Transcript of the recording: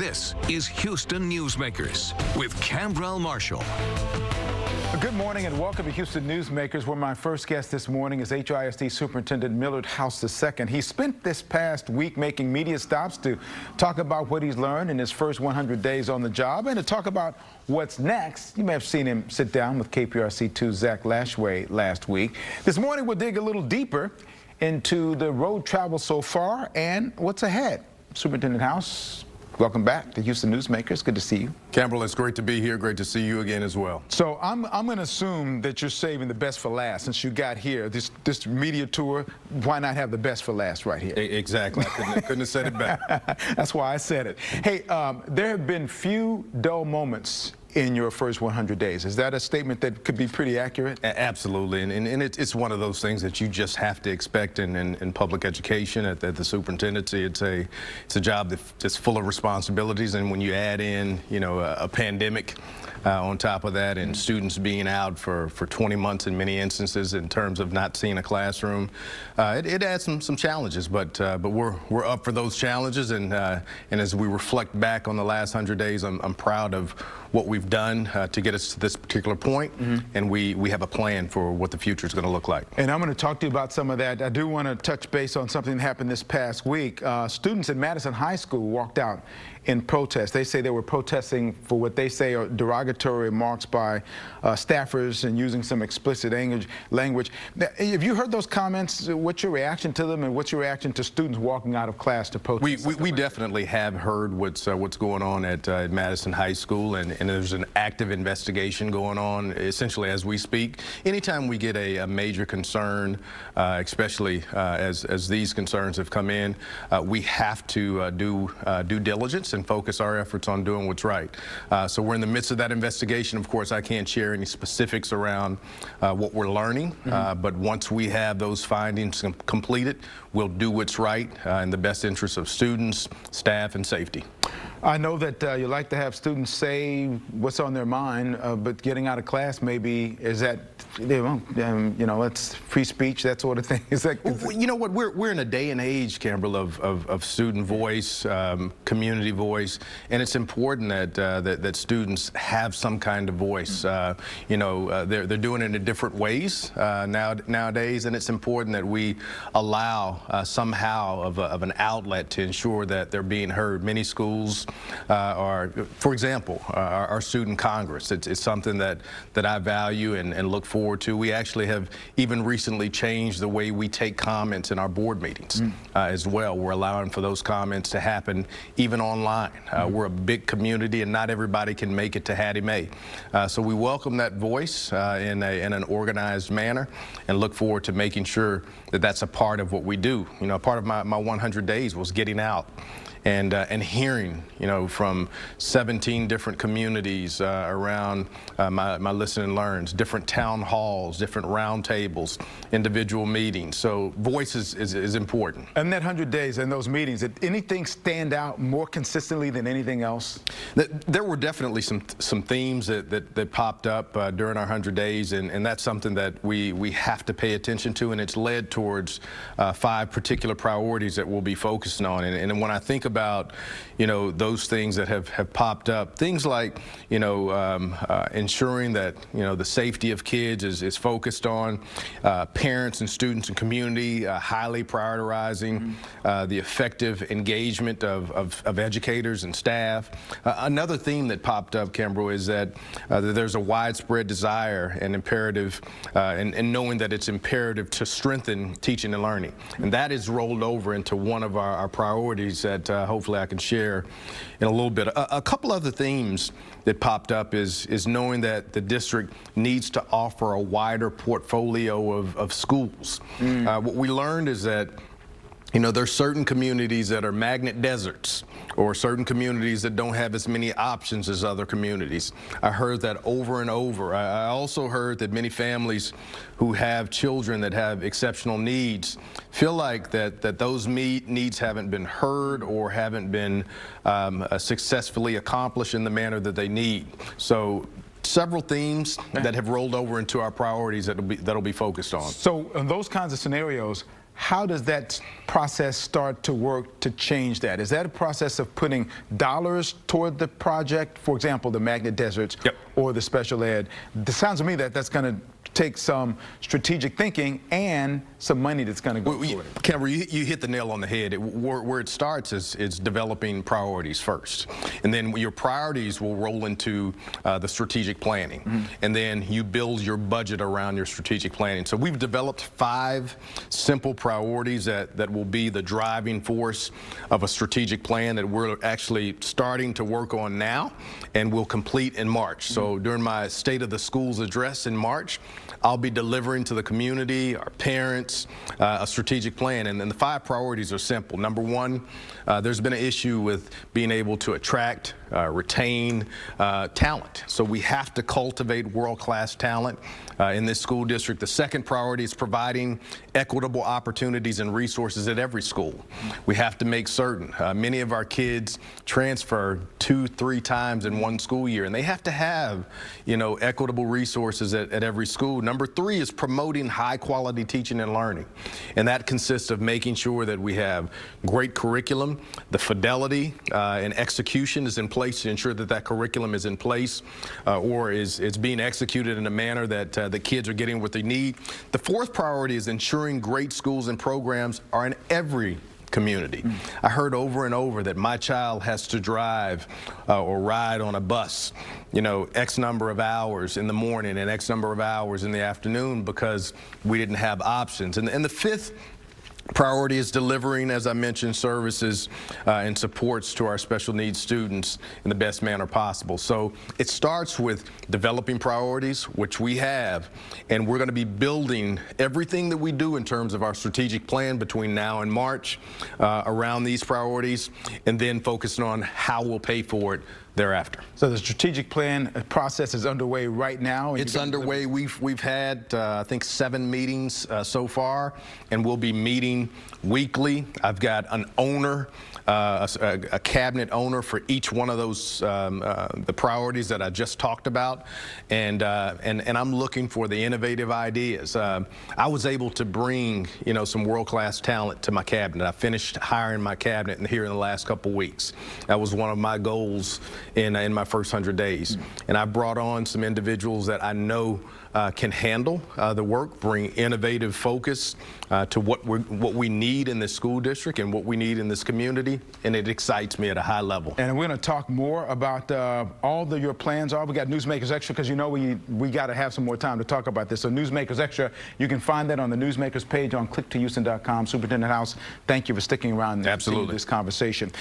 This is Houston Newsmakers with Cambrell Marshall. Good morning and welcome to Houston Newsmakers, where my first guest this morning is HISD Superintendent Millard House II. He spent this past week making media stops to talk about what he's learned in his first 100 days on the job and to talk about what's next. You may have seen him sit down with KPRC2 Zach Lashway last week. This morning we'll dig a little deeper into the road travel so far and what's ahead. Superintendent House, welcome back to Houston Newsmakers. Good to see you. Cambrell, it's great to be here. Great to see you again as well. So I'm going to assume that you're saving the best for last since you got here. This media tour, why not have the best for last right here? Exactly. I couldn't have said it better. That's why I said it. Hey, there have been few dull moments in your first 100 days. Is that a statement that could be pretty accurate? Absolutely, and it's one of those things that you just have to expect in public education at the superintendency. It's a job that's full of responsibilities, and when you add in, a pandemic on top of that, and students being out for 20 months in many instances in terms of not seeing a classroom, it adds some challenges. But we're up for those challenges, and as we reflect back on the last 100 days, I'm proud of what we've done to get us to this particular point, and we have a plan for what the future is going to look like. And I'm going to talk to you about some of that. I do want to touch base on something that happened this past week. Students at Madison High School walked out in protest. They say they were protesting for what they say are derogatory remarks by staffers and using some explicit language. Have you heard those comments? What's your reaction to them, and what's your reaction to students walking out of class to protest? We definitely have heard what's going on at Madison High School, and there's an active investigation going on essentially as we speak. Anytime we get a major concern, especially as these concerns have come in, we have to do due diligence and focus our efforts on doing what's right. So we're in the midst of that investigation. Of course, I can't share any specifics around what we're learning, but once we have those findings completed, we'll do what's right in the best interest of students, staff, and safety. I know that you like to have students say what's on their mind, but getting out of class maybe, is that, it's free speech, that sort of thing? Is that, you know what, we're in a day and age, Cambrell, of student voice, community voice, and it's important that students have some kind of voice. They're doing it in different ways nowadays, and it's important that we allow somehow of an outlet to ensure that they're being heard. Many schools are, for example, our student congress. It's something that I value and look forward to. We actually have even recently changed the way we take comments in our board meetings as well. We're allowing for those comments to happen even online. We're a big community, and not everybody can make it to Hattie Mae. So we welcome that voice in an organized manner, and look forward to making sure that that's a part of what we do. Part of my 100 days was getting out and hearing, from 17 different communities around my listen and learns, different town halls, different round tables, individual meetings. So voice is important. And that 100 days and those meetings, did anything stand out more consistently than anything else? There were definitely some themes that popped up during our 100 days, and that's something that we have to pay attention to, and it's led towards 5 particular priorities that we'll be focusing on. And when I think about those things that have popped up, things like ensuring that the safety of kids is focused on, parents and students and community highly prioritizing the effective engagement of educators and staff. Another theme that popped up, Cambrell, is that there's a widespread desire and imperative and knowing that it's imperative to strengthen teaching and learning, and that is rolled over into one of our priorities that hopefully I can share in a little bit. A couple other themes that popped up is knowing that the district needs to offer a wider portfolio of schools. What we learned is that there's certain communities that are magnet deserts, or certain communities that don't have as many options as other communities. I heard that over and over. I also heard that many families who have children that have exceptional needs feel like that those needs haven't been heard or haven't been successfully accomplished in the manner that they need. So several themes that have rolled over into our priorities that'll be focused on. So in those kinds of scenarios, how does that process start to work to change that? Is that a process of putting dollars toward the project, for example, the magnet deserts or the special ed? It sounds to me that that's going to take some strategic thinking and some money that's going to go toward it. Cameron, you hit the nail on the head. Where it starts is developing priorities first. And then your priorities will roll into the strategic planning. And then you build your budget around your strategic planning. So we've developed 5 simple priorities that will be the driving force of a strategic plan that we're actually starting to work on now and will complete in March. So during my State of the Schools address in March, I'll be delivering to the community, our parents, a strategic plan. And then the 5 priorities are simple. Number 1, there's been an issue with being able to attract, retain talent. So we have to cultivate world-class talent in this school district. The second priority is providing equitable opportunities and resources at every school. We have to make certain. Many of our kids transfer 2-3 times in one school year, and they have to have, equitable resources at every school. Number 3 is promoting high-quality teaching and learning, and that consists of making sure that we have great curriculum, the fidelity and execution is in place to ensure that that curriculum is in place or is being executed in a manner that the kids are getting what they need. The 4th priority is ensuring great schools and programs are in every community. I heard over and over that my child has to drive or ride on a bus, X number of hours in the morning and X number of hours in the afternoon because we didn't have options. And the 5th priority is delivering, as I mentioned, services and supports to our special needs students in the best manner possible. So it starts with developing priorities, which we have, and we're going to be building everything that we do in terms of our strategic plan between now and March around these priorities, and then focusing on how we'll pay for it thereafter. So the strategic plan process is underway right now? It's underway. We've had, I think, 7 meetings so far, and we'll be meeting weekly. I've got an owner, a cabinet owner for each one of those, the priorities that I just talked about, and I'm looking for the innovative ideas. I was able to bring, some world-class talent to my cabinet. I finished hiring my cabinet here in the last couple weeks. That was one of my goals in my first 100 days. And I brought on some individuals that I know can handle the work, bring innovative focus to what we need in this school district and what we need in this community, and it excites me at a high level. And we're going to talk more about all that your plans are. We got Newsmakers Extra because we got to have some more time to talk about this. So Newsmakers Extra, you can find that on the Newsmakers page on clicktohouston.com. Superintendent House, thank you for sticking around and Absolutely. this conversation.